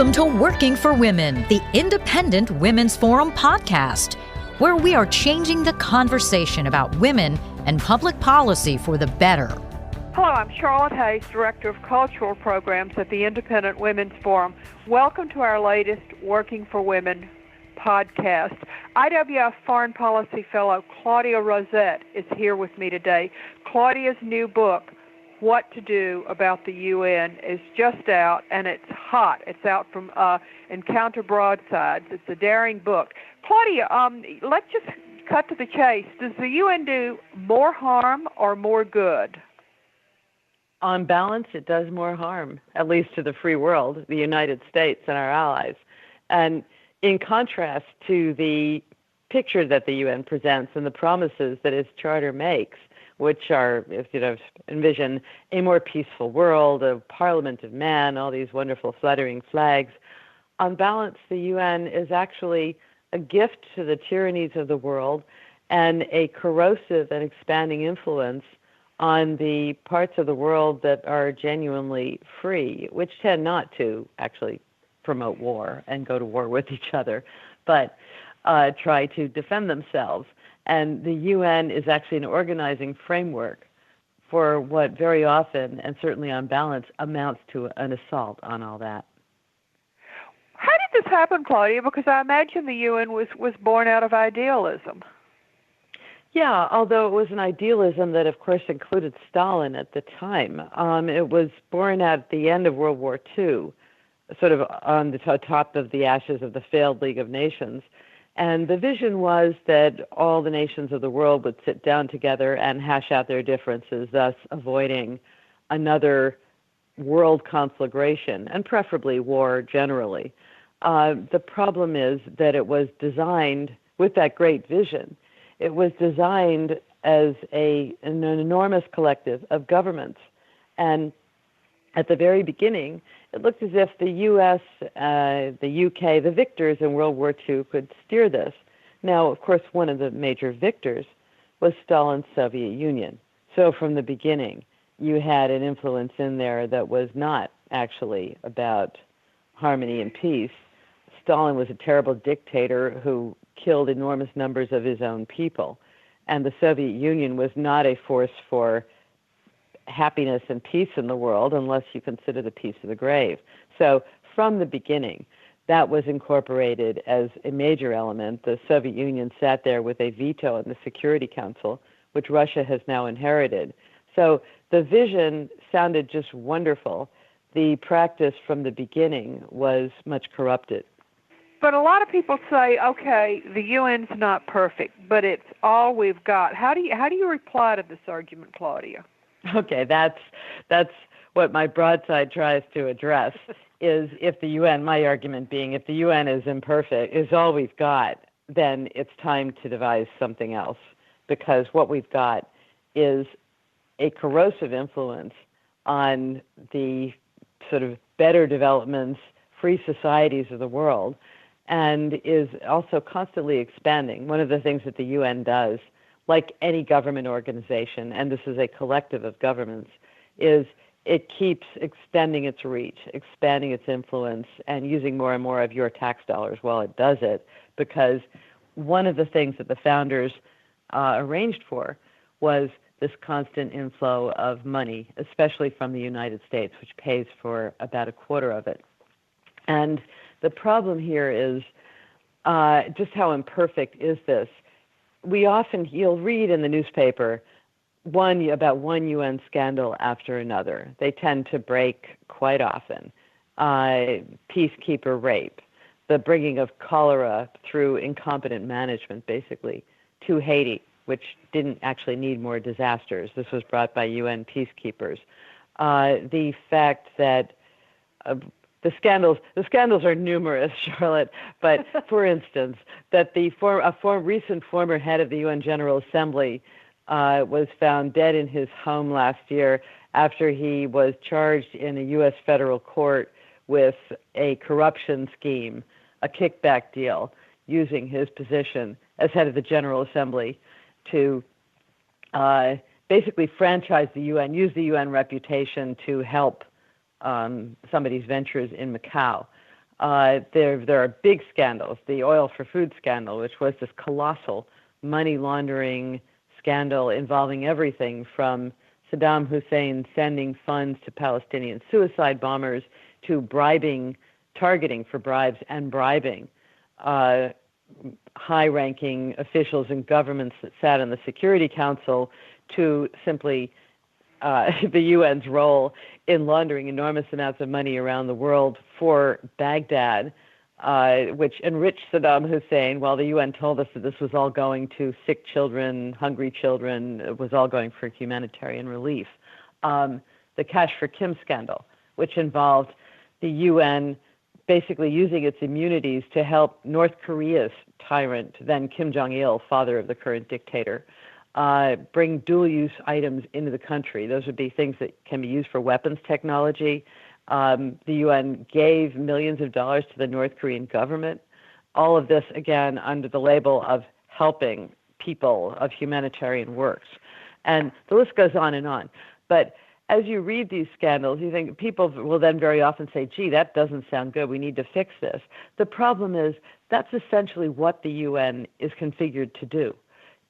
Welcome to Working for Women, the Independent Women's Forum podcast, where we are changing the conversation about women and public policy for the better. Hello, I'm Charlotte Hayes, Director of Cultural Programs at the Independent Women's Forum. Welcome to our latest Working for Women podcast. IWF Foreign Policy Fellow Claudia Rosett is here with me today. Claudia's new book, What to Do About the UN, is just out, and it's hot. It's out from Encounter Broadsides. It's a daring book. Claudia, let's just cut to the chase. Does the UN do more harm or more good? On balance, it does more harm, at least to the free world, the United States and our allies. And in contrast to the picture that the UN presents and the promises that its charter makes, which are, if you envision a more peaceful world, a parliament of man, all these wonderful fluttering flags, on balance, the UN is actually a gift to the tyrannies of the world and a corrosive and expanding influence on the parts of the world that are genuinely free, which tend not to actually promote war and go to war with each other, but try to defend themselves. And the UN is actually an organizing framework for what very often, and certainly on balance, amounts to an assault on all that. How did this happen, Claudia? Because I imagine the UN was born out of idealism. Yeah, although it was an idealism that, of course, included Stalin at the time. It was born at the end of World War II, sort of on the top of the ashes of the failed League of Nations. And the vision was that all the nations of the world would sit down together and hash out their differences, thus avoiding another world conflagration, and preferably war generally. The problem is that it was designed with that great vision. It was designed as an enormous collective of governments. And at the very beginning, it looked as if the U.S., the UK, the victors in World War II could steer this. Now, of course, one of the major victors was Stalin's Soviet Union. So from the beginning, you had an influence in there that was not actually about harmony and peace. Stalin was a terrible dictator who killed enormous numbers of his own people. And the Soviet Union was not a force for happiness and peace in the world unless you consider the peace of the grave. So from the beginning, that was incorporated as a major element. The Soviet Union sat there with a veto in the Security Council, which Russia has now inherited. So the vision sounded just wonderful. The practice from the beginning was much corrupted. But a lot of people say, okay, the UN's not perfect, but it's all we've got. How do you reply to this argument, Claudia? Okay, that's what my broadside tries to address, is if the UN, my argument being, if the UN is imperfect, is all we've got, then it's time to devise something else, because what we've got is a corrosive influence on the sort of better developments, free societies of the world, and is also constantly expanding. One of the things that the UN does, like any government organization, and this is a collective of governments, is it keeps extending its reach, expanding its influence, and using more and more of your tax dollars while it does it, because one of the things that the founders arranged for was this constant inflow of money, especially from the United States, which pays for about a quarter of it. And the problem here is just how imperfect is this. You'll read in the newspaper about one UN scandal after another. They tend to break quite often. Peacekeeper rape, the bringing of cholera through incompetent management, basically, to Haiti, which didn't actually need more disasters. This was brought by UN peacekeepers. The fact that the scandals are numerous, Charlotte, but for instance, that a recent former head of the UN General Assembly was found dead in his home last year after he was charged in a U.S. federal court with a corruption scheme, a kickback deal, using his position as head of the General Assembly to basically franchise the UN, use the UN reputation to help somebody's ventures in Macau. There are big scandals. The oil for food scandal, which was this colossal money laundering scandal involving everything from Saddam Hussein sending funds to Palestinian suicide bombers to targeting for bribes and bribing high-ranking officials in governments that sat in the Security Council, to simply the UN's role in laundering enormous amounts of money around the world for Baghdad, which enriched Saddam Hussein, while the UN told us that this was all going to sick children, hungry children. It was all going for humanitarian relief. The Cash for Kim scandal, which involved the UN basically using its immunities to help North Korea's tyrant, then Kim Jong-il, father of the current dictator, bring dual-use items into the country. Those would be things that can be used for weapons technology. The UN gave millions of dollars to the North Korean government. All of this, again, under the label of helping people, of humanitarian works. And the list goes on and on. But as you read these scandals, you think people will then very often say, gee, that doesn't sound good. We need to fix this. The problem is that's essentially what the UN is configured to do.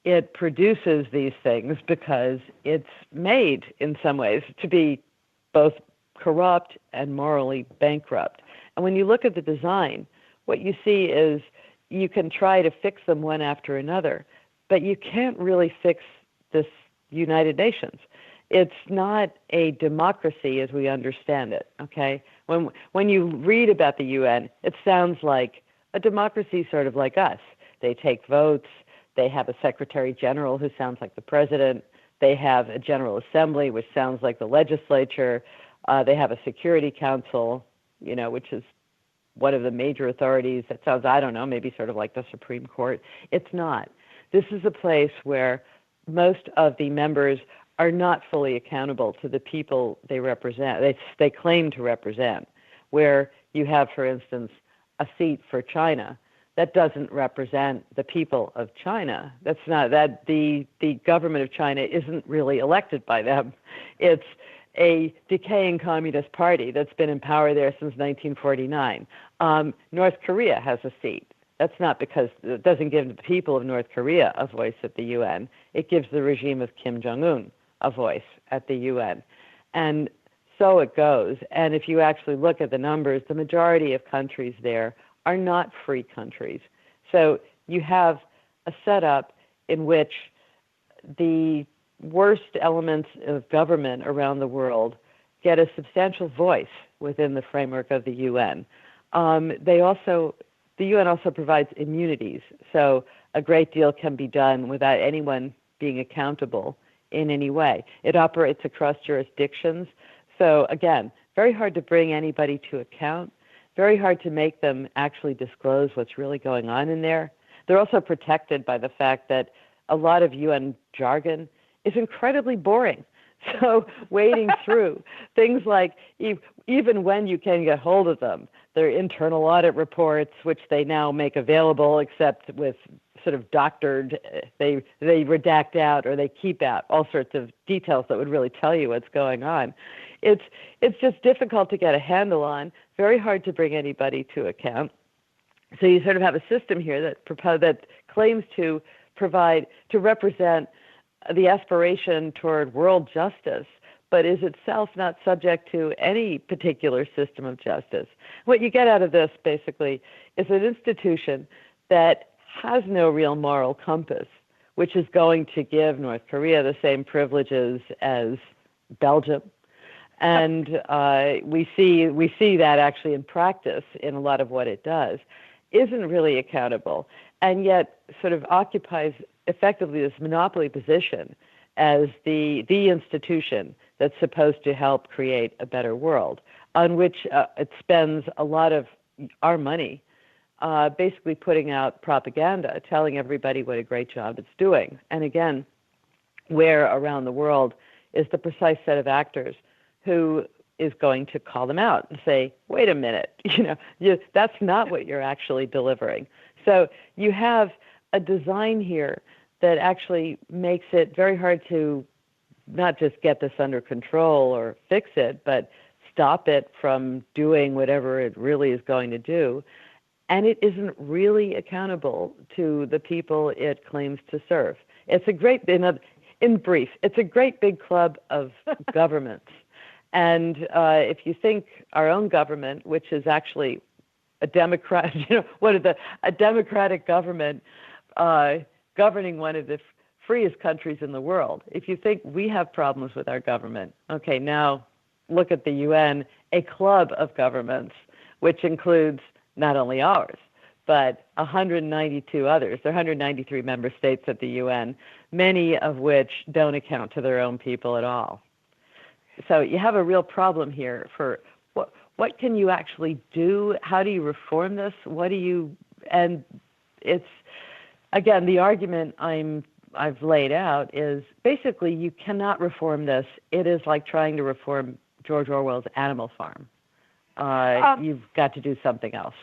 It produces these things because it's made, in some ways, to be both corrupt and morally bankrupt. And when you look at the design, what you see is you can try to fix them one after another, but you can't really fix this United Nations. It's not a democracy as we understand it, okay? When you read about the UN, it sounds like a democracy sort of like us. They take votes. They have a secretary general who sounds like the president. They have a general assembly, which sounds like the legislature. They have a security council, which is one of the major authorities. That sounds, I don't know, maybe sort of like the Supreme Court. It's not. This is a place where most of the members are not fully accountable to the people they represent, they claim to represent, where you have, for instance, a seat for China. That doesn't represent the people of China. That's not that the government of China isn't really elected by them. It's a decaying communist party that's been in power there since 1949. North Korea has a seat. That's not because it doesn't give the people of North Korea a voice at the UN. It gives the regime of Kim Jong-un a voice at the UN. And so it goes. And if you actually look at the numbers, the majority of countries there are not free countries. So you have a setup in which the worst elements of government around the world get a substantial voice within the framework of the UN. The UN also provides immunities, so a great deal can be done without anyone being accountable in any way. It operates across jurisdictions, so again, very hard to bring anybody to account, very hard to make them actually disclose what's really going on in there. They're also protected by the fact that a lot of UN jargon is incredibly boring. So wading through things like, even when you can get hold of them, their internal audit reports, which they now make available, except with sort of doctored, they redact out or they keep out all sorts of details that would really tell you what's going on. It's just difficult to get a handle on, very hard to bring anybody to account. So you sort of have a system here that claims to represent the aspiration toward world justice, but is itself not subject to any particular system of justice. What you get out of this, basically, is an institution that has no real moral compass, which is going to give North Korea the same privileges as Belgium. And we see that actually in practice in a lot of what it does, isn't really accountable, and yet sort of occupies effectively this monopoly position as the institution that's supposed to help create a better world, on which it spends a lot of our money basically putting out propaganda, telling everybody what a great job it's doing. And again, where around the world is the precise set of actors who is going to call them out and say, wait a minute, that's not what you're actually delivering. So you have a design here that actually makes it very hard to not just get this under control or fix it, but stop it from doing whatever it really is going to do. And it isn't really accountable to the people it claims to serve. It's a great, in brief, it's a great big club of governments. And if you think our own government, which is actually a Democrat, a democratic government governing one of the freest countries in the world, if you think we have problems with our government, okay, now look at the UN, a club of governments, which includes not only ours, but 192 others. There are 193 member states at the UN, many of which don't account to their own people at all. So you have a real problem here for what can you actually do? How do you reform this? And it's, again, the argument I've laid out is basically you cannot reform this. It is like trying to reform George Orwell's Animal Farm. You've got to do something else.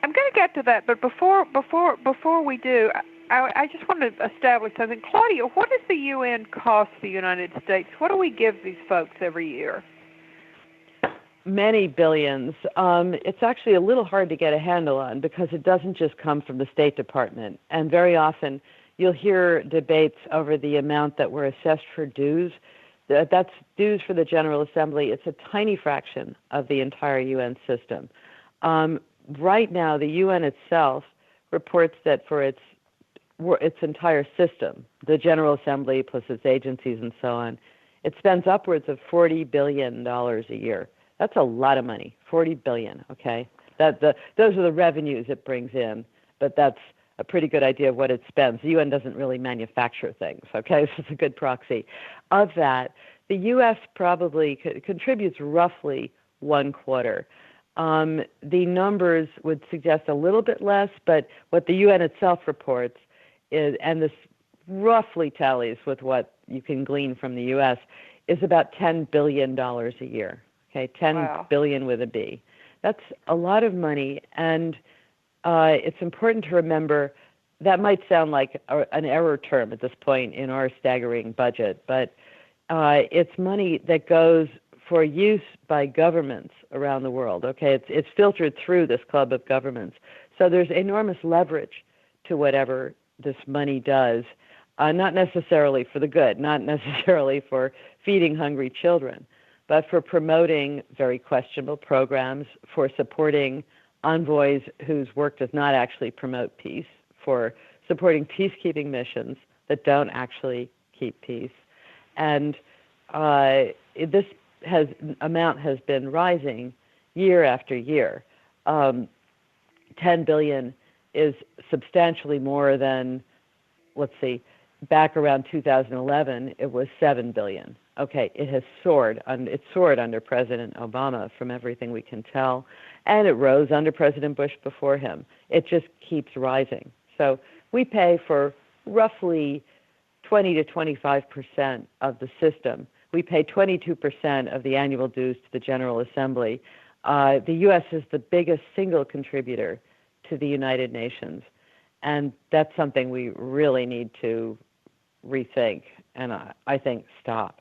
I'm going to get to that, but before we do, I just want to establish something. Claudia, what does the UN cost the United States? What do we give these folks every year? Many billions. It's actually a little hard to get a handle on because it doesn't just come from the State Department. And very often you'll hear debates over the amount that were assessed for dues. That's dues for the General Assembly. It's a tiny fraction of the entire UN system. Right now, the UN itself reports that for its entire system, the General Assembly plus its agencies and so on, it spends upwards of $40 billion a year. That's a lot of money, $40 billion, okay? Those are the revenues it brings in, but that's a pretty good idea of what it spends. The UN doesn't really manufacture things, okay? So it's a good proxy. Of that, the U.S. probably contributes roughly 1/4. The numbers would suggest a little bit less, but what the UN itself reports is, and this roughly tallies with what you can glean from the U.S., is about $10 billion a year. Okay, 10 Wow. billion with a B. That's a lot of money, and it's important to remember that might sound like an error term at this point in our staggering budget, but it's money that goes for use by governments around the world. Okay, it's filtered through this club of governments. So there's enormous leverage to whatever this money does, not necessarily for the good, not necessarily for feeding hungry children, but for promoting very questionable programs, for supporting envoys whose work does not actually promote peace, for supporting peacekeeping missions that don't actually keep peace. And this amount has been rising year after year. 10 billion is substantially more than, let's see, back around 2011, it was 7 billion. Okay, it has soared. It soared under President Obama from everything we can tell, and it rose under President Bush before him. It just keeps rising. So we pay for roughly 20 to 25% of the system. We pay 22% of the annual dues to the General Assembly. The U.S. is the biggest single contributor to the United Nations, and that's something we really need to rethink and I think stop.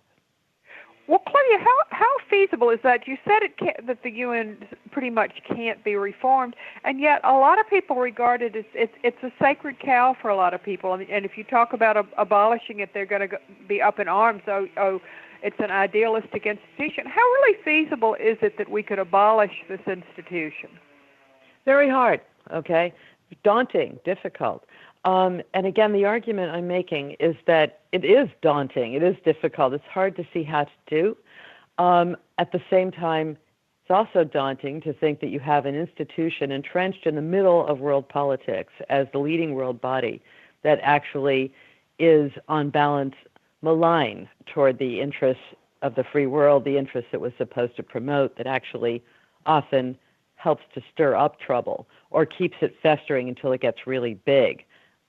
Well, Claudia, how feasible is that? You said that the UN pretty much can't be reformed, and yet a lot of people regard it as it's a sacred cow for a lot of people. And if you talk about abolishing it, they're going to be up in arms. Oh, it's an idealistic institution. How really feasible is it that we could abolish this institution? Very hard, okay? Daunting, difficult. And again, the argument I'm making is that it is daunting. It is difficult. It's hard to see how to do. At the same time, it's also daunting to think that you have an institution entrenched in the middle of world politics as the leading world body that actually is, on balance, malign toward the interests of the free world, the interests it was supposed to promote, that actually often helps to stir up trouble or keeps it festering until it gets really big.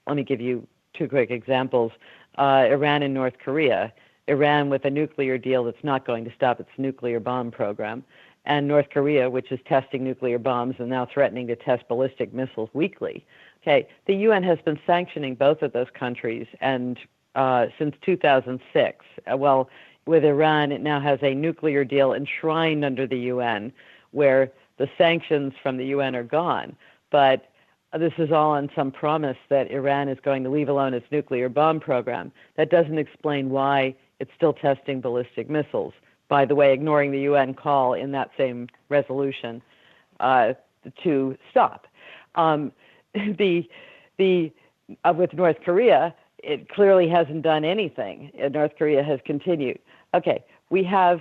Let me give you two quick examples. Iran and North Korea. Iran with a nuclear deal that's not going to stop its nuclear bomb program, and North Korea, which is testing nuclear bombs and now threatening to test ballistic missiles weekly. Okay, the UN has been sanctioning both of those countries and since 2006. Well, with Iran, it now has a nuclear deal enshrined under the UN where the sanctions from the UN are gone. But this is all on some promise that Iran is going to leave alone its nuclear bomb program. That doesn't explain why it's still testing ballistic missiles. By the way, ignoring the UN call in that same resolution to stop. With North Korea, it clearly hasn't done anything. North Korea has continued. Okay, we have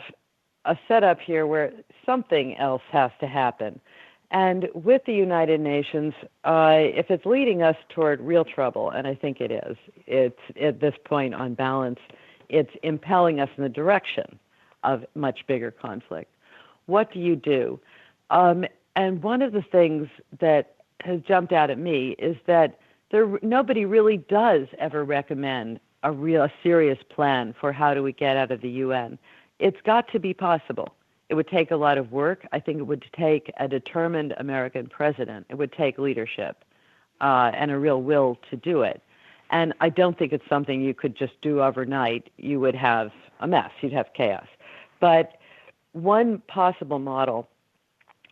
a setup here where something else has to happen. And with the United Nations, if it's leading us toward real trouble, and I think it is, it's at this point on balance, it's impelling us in the direction of much bigger conflict. What do you do? And one of the things that has jumped out at me is that nobody really does ever recommend a serious plan for how do we get out of the UN. It's got to be possible. It would take a lot of work. I think it would take a determined American president. It would take leadership and a real will to do it. And I don't think it's something you could just do overnight. You would have a mess. You'd have chaos. But one possible model,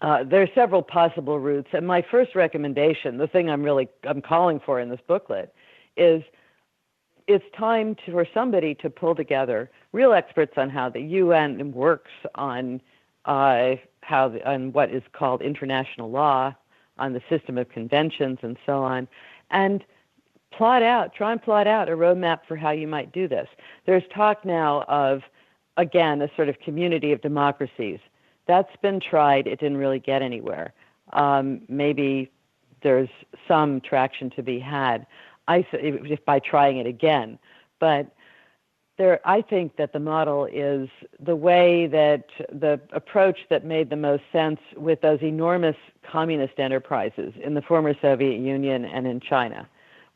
there are several possible routes. And my first recommendation, the thing I'm calling for in this booklet, is it's time for somebody to pull together real experts on how the UN works on on what is called international law, on the system of conventions and so on, and try and plot out a roadmap for how you might do this. There's talk now of, again, a sort of community of democracies. That's been tried. It didn't really get anywhere. Maybe there's some traction to be had if by trying it again. But I think that the model is the way that the approach that made the most sense with those enormous communist enterprises in the former Soviet Union and in China.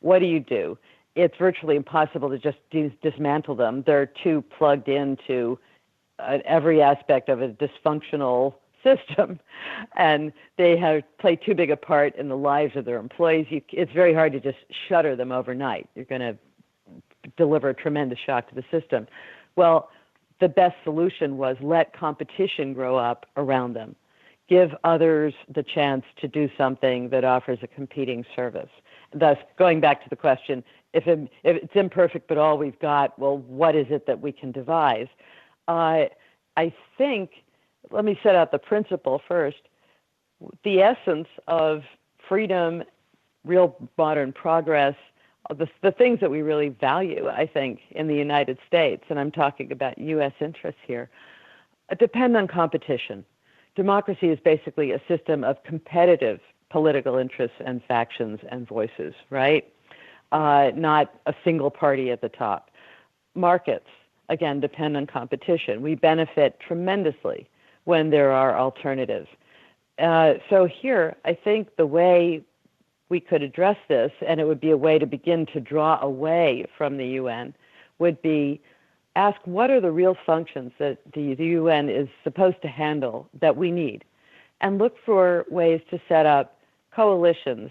What do? It's virtually impossible to just dismantle them. They're too plugged into every aspect of a dysfunctional system, and they play too big a part in the lives of their employees. It's very hard to just shutter them overnight. You're going to deliver a tremendous shock to the system. Well, the best solution was let competition grow up around them. Give others the chance to do something that offers a competing service. Thus, going back to the question, if it's imperfect but all we've got, well, what is it that we can devise? I think, let me set out the principle first. The essence of freedom, real modern progress, the things that we really value, I think, in the United States, and I'm talking about U.S. interests here, depend on competition. Democracy is basically a system of competitive political interests and factions and voices, right? Not a single party at the top. Markets, again, depend on competition. We benefit tremendously when there are alternatives. So here, I think the way we could address this, and it would be a way to begin to draw away from the UN, would be ask what are the real functions that the UN is supposed to handle that we need, and look for ways to set up coalitions,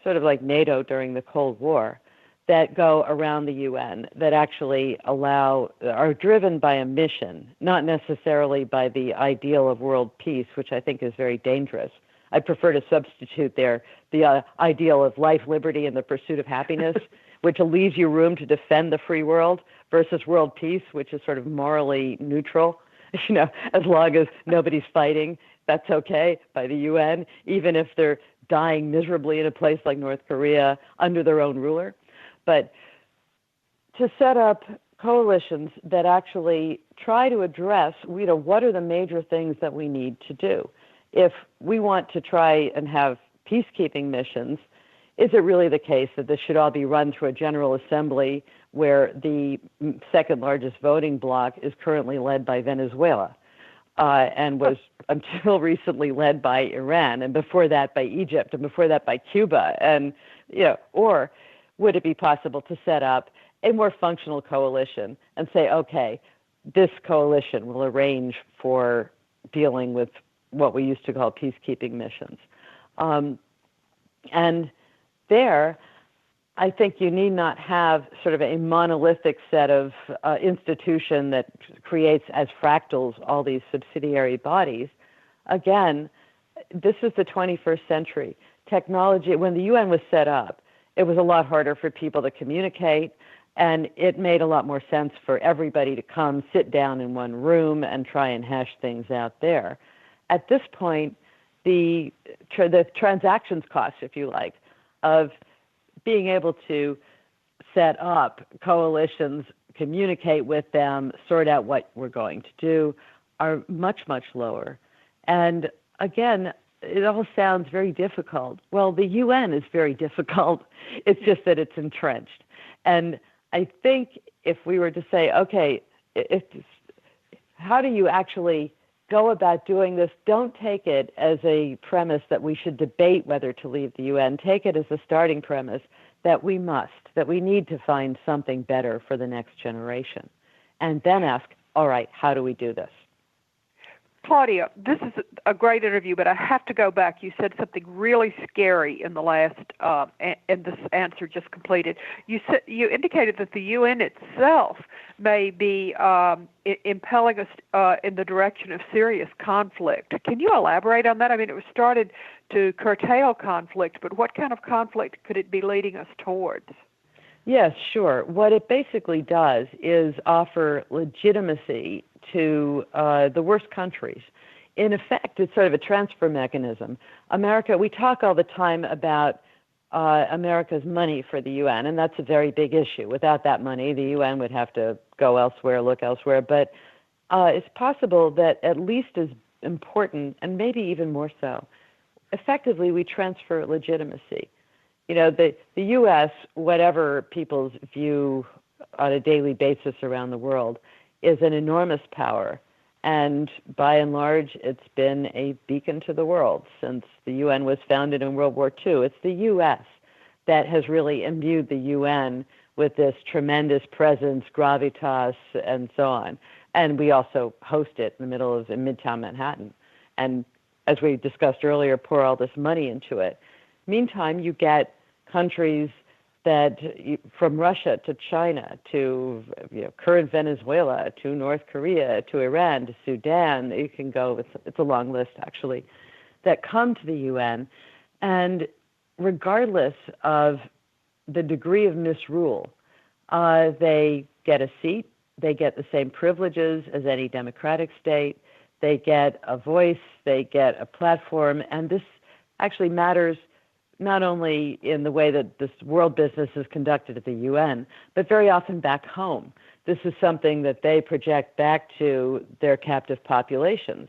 sort of like NATO during the Cold War, that go around the UN, that actually are driven by a mission, not necessarily by the ideal of world peace, which I think is very dangerous. I prefer to substitute there the ideal of life, liberty, and the pursuit of happiness, which leaves you room to defend the free world, versus world peace, which is sort of morally neutral. As long as nobody's fighting, that's okay by the UN, even if they're dying miserably in a place like North Korea under their own ruler. But to set up coalitions that actually try to address, what are the major things that we need to do? If we want to try and have peacekeeping missions, is it really the case that this should all be run through a General Assembly where the second largest voting bloc is currently led by Venezuela and was until recently led by Iran, and before that by Egypt, and before that by Cuba? And or would it be possible to set up a more functional coalition and say, okay, this coalition will arrange for dealing with what we used to call peacekeeping missions? And there, I think you need not have sort of a monolithic set of institution that creates as fractals all these subsidiary bodies. Again, this is the 21st century. Technology, when the UN was set up, it was a lot harder for people to communicate, and it made a lot more sense for everybody to come, sit down in one room, and try and hash things out there. At this point, the transactions cost, if you like, of being able to set up coalitions, communicate with them, sort out what we're going to do, are much, much lower. And again, it all sounds very difficult. Well, the UN is very difficult. It's just that it's entrenched. And I think if we were to say, okay, how do you actually go about doing this? Don't take it as a premise that we should debate whether to leave the UN. Take it as a starting premise that we need to find something better for the next generation. And then ask, all right, how do we do this? Claudia, this is a great interview, but I have to go back. You said something really scary in the last, in this answer just completed. You indicated that the UN itself may be impelling us in the direction of serious conflict. Can you elaborate on that? I mean, it was started to curtail conflict, but what kind of conflict could it be leading us towards? Yes, sure. What it basically does is offer legitimacy to the worst countries. In effect, it's sort of a transfer mechanism. America, we talk all the time about America's money for the UN, and that's a very big issue. Without that money, the UN would have to go elsewhere, look elsewhere. But it's possible that at least as important, and maybe even more so, effectively we transfer legitimacy. You know, the U.S., whatever people's view on a daily basis around the world, is an enormous power. And by and large, it's been a beacon to the world since the UN was founded in World War II. It's the U.S. that has really imbued the UN with this tremendous presence, gravitas, and so on. And we also host it in the middle of Midtown Manhattan. And as we discussed earlier, pour all this money into it. Meantime, you get countries that, from Russia to China to current Venezuela to North Korea to Iran to Sudan, you can go, it's a long list actually, that come to the UN. And regardless of the degree of misrule, they get a seat, they get the same privileges as any democratic state, they get a voice, they get a platform, and this actually matters not only in the way that this world business is conducted at the UN, but very often back home. This is something that they project back to their captive populations.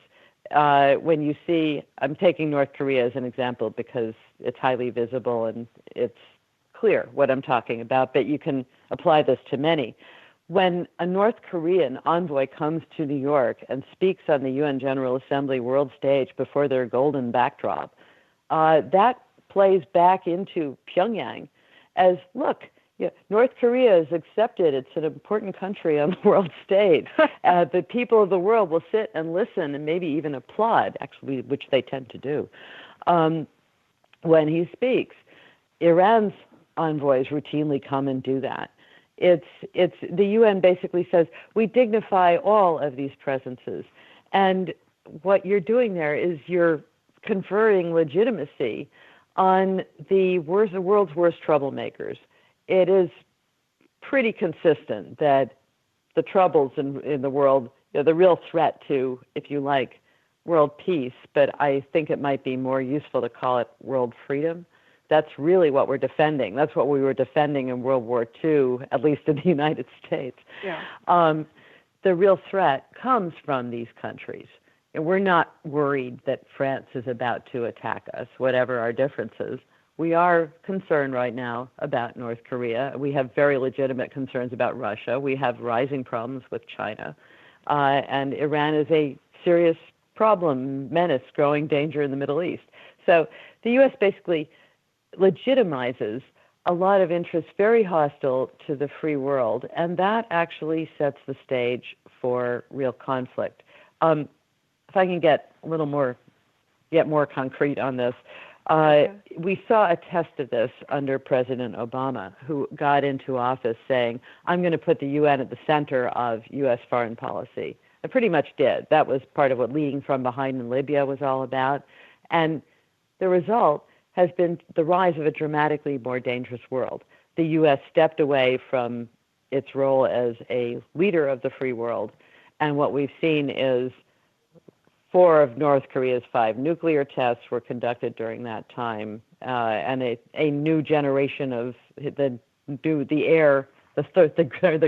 When you see, I'm taking North Korea as an example because it's highly visible and it's clear what I'm talking about, but you can apply this to many. When a North Korean envoy comes to New York and speaks on the UN General Assembly world stage before their golden backdrop, that plays back into Pyongyang as, look, North Korea is accepted. It's an important country on the world stage. The people of the world will sit and listen and maybe even applaud, actually, which they tend to do, when he speaks. Iran's envoys routinely come and do that. It's the UN basically says, we dignify all of these presences. And what you're doing there is you're conferring legitimacy on the world's worst troublemakers. It is pretty consistent that the troubles in the world, the real threat to, if you like, world peace, but I think it might be more useful to call it world freedom. That's really what we're defending. That's what we were defending in World War II, at least in the United States. Yeah. The real threat comes from these countries. And we're not worried that France is about to attack us, whatever our differences. We are concerned right now about North Korea. We have very legitimate concerns about Russia. We have rising problems with China. And Iran is a serious problem, menace, growing danger in the Middle East. So the U.S. basically legitimizes a lot of interests very hostile to the free world, and that actually sets the stage for real conflict. If I can get a little more concrete on this, We saw a test of this under President Obama, who got into office saying, I'm going to put the UN at the center of U.S. foreign policy. It pretty much did. That was part of what leading from behind in Libya was all about. And the result has been the rise of a dramatically more dangerous world. The U.S. stepped away from its role as a leader of the free world, and what we've seen is 4 of North Korea's 5 nuclear tests were conducted during that time, and a new generation of the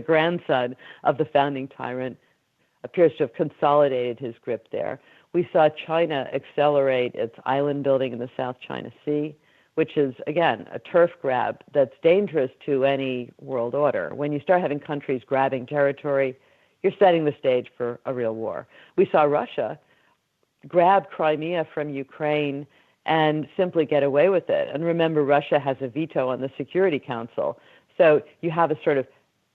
grandson of the founding tyrant appears to have consolidated his grip there. We saw China accelerate its island building in the South China Sea, which is, again, a turf grab that's dangerous to any world order. When you start having countries grabbing territory, you're setting the stage for a real war. We saw Russia grab Crimea from Ukraine and simply get away with it. And remember, Russia has a veto on the Security Council. So you have a sort of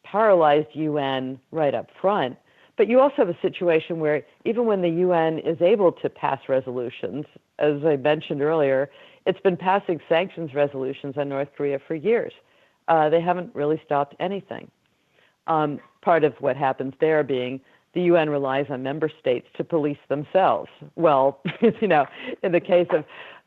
paralyzed UN right up front. But you also have a situation where even when the UN is able to pass resolutions, as I mentioned earlier, it's been passing sanctions resolutions on North Korea for years. They haven't really stopped anything. Part of what happens there being the UN relies on member states to police themselves. Well, in the case of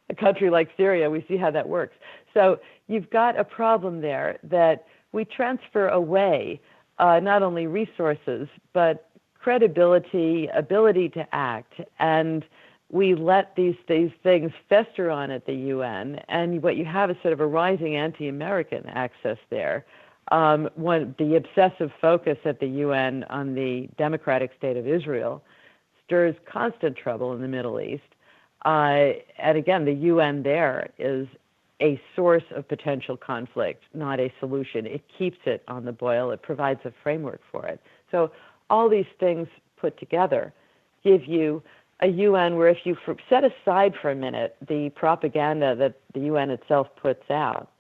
a country like Syria, we see how that works. So you've got a problem there that we transfer away not only resources, but credibility, ability to act, and we let these things fester on at the UN, and what you have is sort of a rising anti-American axis there. The obsessive focus at the UN on the democratic state of Israel stirs constant trouble in the Middle East. And again, the UN there is a source of potential conflict, not a solution. It keeps it on the boil. It provides a framework for it. So all these things put together give you a UN where if you set aside for a minute the propaganda that the UN itself puts out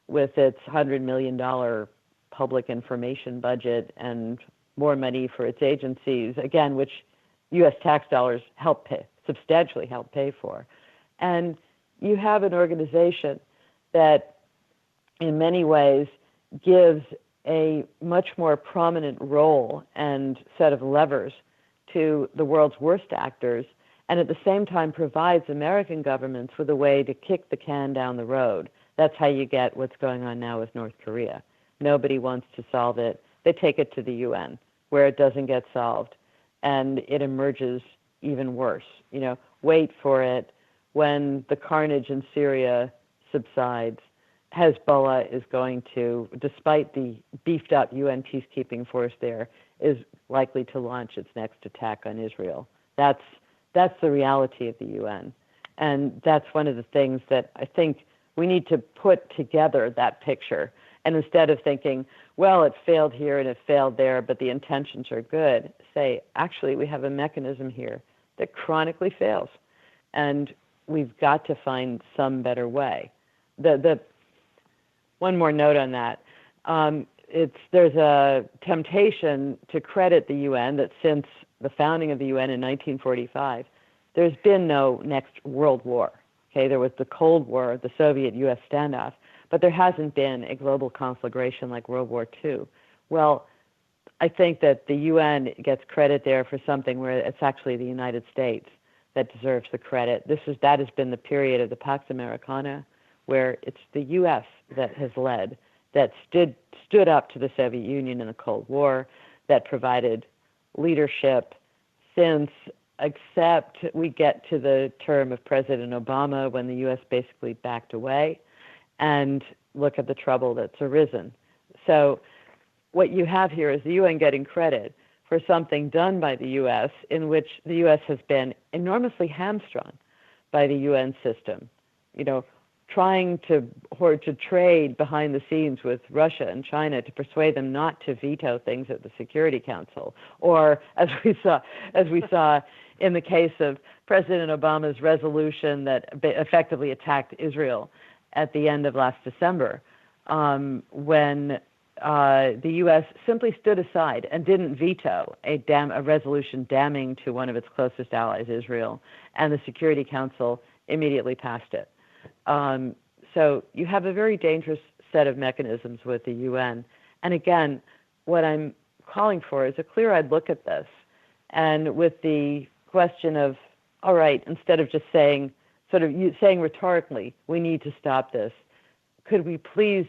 with its $100 million public information budget and more money for its agencies, again, which U.S. tax dollars substantially help pay for. And you have an organization that in many ways gives a much more prominent role and set of levers to the world's worst actors, and at the same time provides American governments with a way to kick the can down the road. That's how you get what's going on now with North Korea. Nobody wants to solve it. They take it to the UN, where it doesn't get solved, and it emerges even worse. Wait for it. When the carnage in Syria subsides, Hezbollah is going to, despite the beefed up UN peacekeeping force there, is likely to launch its next attack on Israel. That's the reality of the UN. And that's one of the things that I think we need to put together, that picture. And instead of thinking, well, it failed here and it failed there, but the intentions are good, say, actually, we have a mechanism here that chronically fails. And we've got to find some better way. One more note on that. There's a temptation to credit the UN that since the founding of the UN in 1945, there's been no next world war. Okay, there was the Cold War, the Soviet-U.S. standoff, but there hasn't been a global conflagration like World War II. Well, I think that the UN gets credit there for something where it's actually the United States that deserves the credit. That has been the period of the Pax Americana, where it's the U.S. that has led, that stood up to the Soviet Union in the Cold War, that provided leadership since, except we get to the term of President Obama when the U.S. basically backed away, and look at the trouble that's arisen. So what you have here is the UN getting credit for something done by the U.S. in which the U.S. has been enormously hamstrung by the UN system, trying to trade behind the scenes with Russia and China to persuade them not to veto things at the Security Council, or as we saw in the case of President Obama's resolution that effectively attacked Israel at the end of last December, when the U.S. simply stood aside and didn't veto a resolution damning to one of its closest allies, Israel, and the Security Council immediately passed it. So you have a very dangerous set of mechanisms with the UN. And again, what I'm calling for is a clear-eyed look at this. And with the question of, all right, instead of just saying, saying rhetorically, we need to stop this, could we please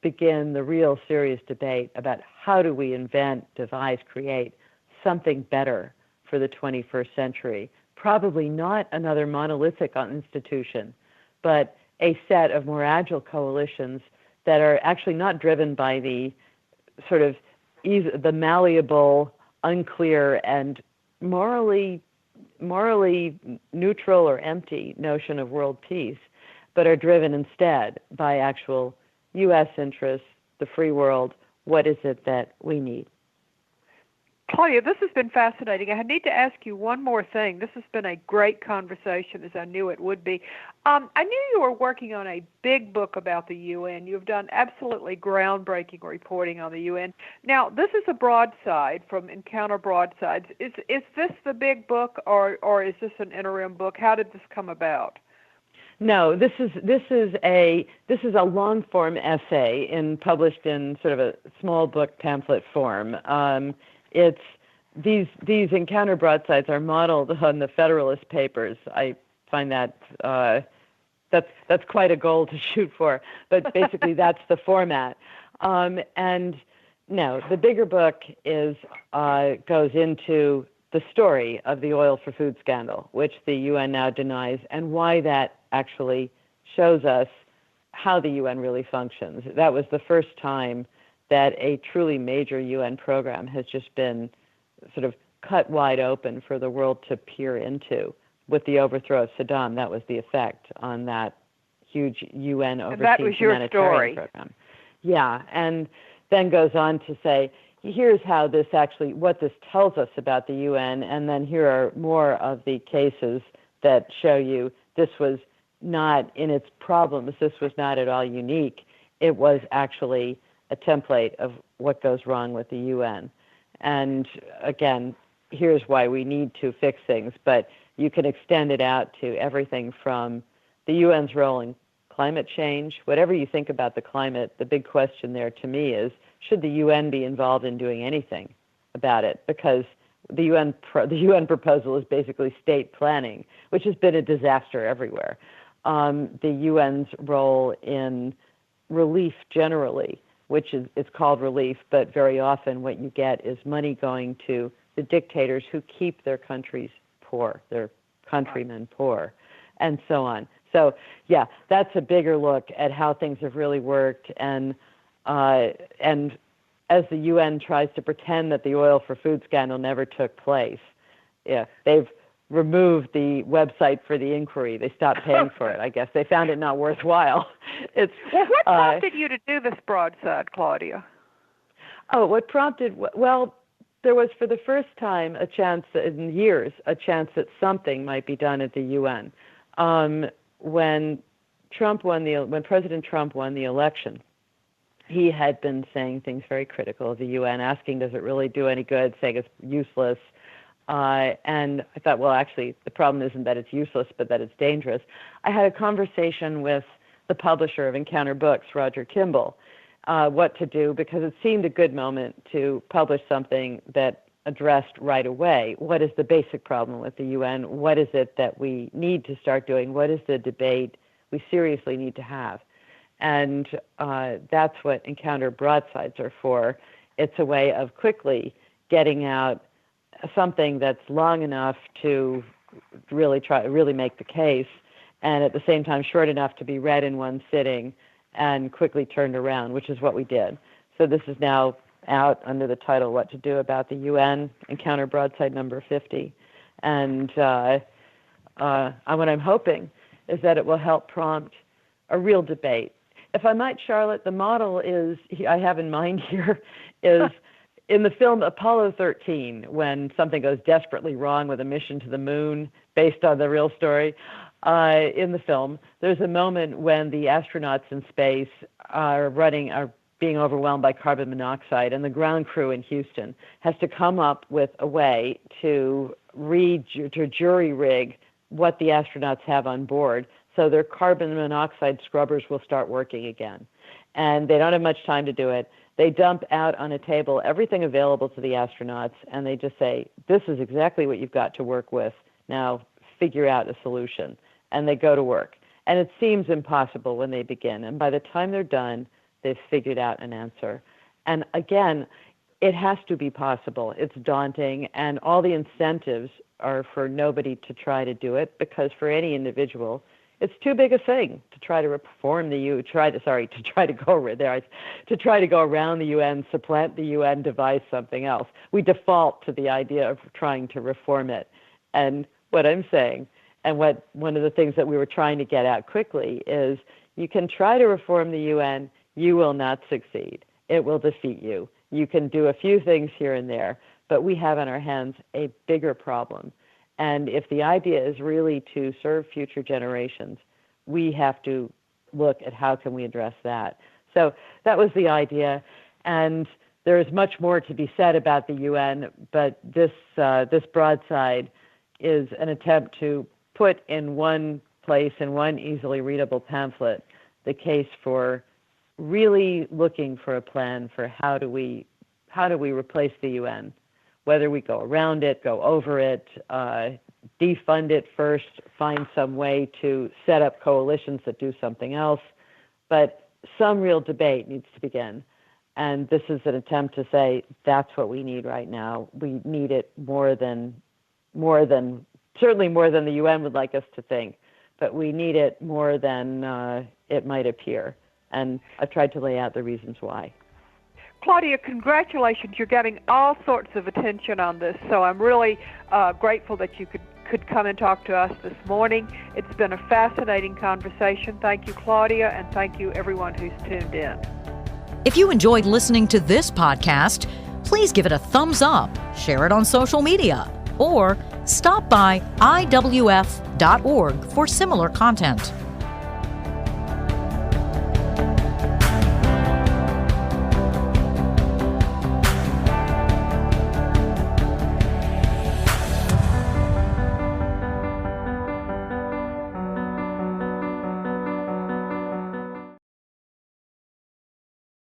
begin the real serious debate about how do we invent, devise, create something better for the 21st century? Probably not another monolithic institution, but a set of more agile coalitions that are actually not driven by the sort of the malleable, unclear, and morally neutral or empty notion of world peace, but are driven instead by actual U.S. interests, the free world. What is it that we need? Claudia, this has been fascinating. I need to ask you one more thing. This has been a great conversation, as I knew it would be. I knew you were working on a big book about the UN. You've done absolutely groundbreaking reporting on the UN. Now, this is a broadside from Encounter Broadsides. Is this the big book, or is this an interim book? How did this come about? No, this is a long form essay published in sort of a small book pamphlet form. It's these Encounter Broadsides are modeled on the Federalist Papers. I find that that's quite a goal to shoot for, but basically that's the format. And no, the bigger book goes into the story of the oil for food scandal, which the UN now denies, and why that actually shows us how the UN really functions. That was the first time that a truly major UN program has just been sort of cut wide open for the world to peer into. With the overthrow of Saddam, that was the effect on that huge UN overseas humanitarian program. Yeah, and then goes on to say, here's how what this tells us about the UN, and then here are more of the cases that show you this was not, in its problems, this was not at all unique. It was actually a template of what goes wrong with the UN. And again, here's why we need to fix things, but you can extend it out to everything from the UN's role in climate change. Whatever you think about the climate, the big question there to me is, should the UN be involved in doing anything about it? Because the UN proposal is basically state planning, which has been a disaster everywhere. The UN's role in relief generally, which it's called relief, but very often what you get is money going to the dictators who keep their countries poor, their countrymen poor, and so on. So, yeah, that's a bigger look at how things have really worked, and as the UN tries to pretend that the oil for food scandal never took place, yeah, they've removed the website for the inquiry. They stopped paying for it. I guess they found it not worthwhile. What prompted you to do this broadside, Claudia? Oh, what prompted? Well, there was for the first time a chance in years, a chance that something might be done at the UN. When President Trump won the election, he had been saying things very critical of the UN, asking, does it really do any good, saying it's useless. And I thought, well, actually, the problem isn't that it's useless, but that it's dangerous. I had a conversation with the publisher of Encounter Books, Roger Kimball, what to do, because it seemed a good moment to publish something that addressed right away what is the basic problem with the UN, what is it that we need to start doing, what is the debate we seriously need to have. And that's what Encounter Broadsides are for. It's a way of quickly getting out something that's long enough to really make the case, and at the same time short enough to be read in one sitting and quickly turned around, which is what we did. So this is now out under the title What to Do About the UN, Encounter Broadside number 50. And what I'm hoping is that it will help prompt a real debate. If I might, Charlotte, the model I have in mind here is in the film Apollo 13, when something goes desperately wrong with a mission to the moon based on the real story. In the film, there's a moment when the astronauts in space are being overwhelmed by carbon monoxide, and the ground crew in Houston has to come up with a way to jury rig what the astronauts have on board So their carbon monoxide scrubbers will start working again. And they don't have much time to do it. They dump out on a table everything available to the astronauts, and they just say, this is exactly what you've got to work with. Now figure out a solution. And they go to work. And it seems impossible when they begin. And by the time they're done, they've figured out an answer. And again, it has to be possible. It's daunting, and all the incentives are for nobody to try to do it, because for any individual, it's too big a thing to try to reform the UN, to try to go around the UN, supplant the UN, devise something else. We default to the idea of trying to reform it. And what I'm saying, and what one of the things that we were trying to get at quickly is, you can try to reform the UN, you will not succeed. It will defeat you. You can do a few things here and there, but we have in our hands a bigger problem. And if the idea is really to serve future generations, we have to look at how can we address that. So that was the idea. And there is much more to be said about the UN, but this broadside is an attempt to put in one place, in one easily readable pamphlet, the case for really looking for a plan for how do we replace the UN, whether we go around it, go over it, defund it first, find some way to set up coalitions that do something else. But some real debate needs to begin. And this is an attempt to say that's what we need right now. We need it certainly more than the UN would like us to think, but we need it more than it might appear. And I've tried to lay out the reasons why. Claudia, congratulations. You're getting all sorts of attention on this, so I'm really grateful that you could come and talk to us this morning. It's been a fascinating conversation. Thank you, Claudia, and thank you, everyone who's tuned in. If you enjoyed listening to this podcast, please give it a thumbs up, share it on social media, or stop by iwf.org for similar content.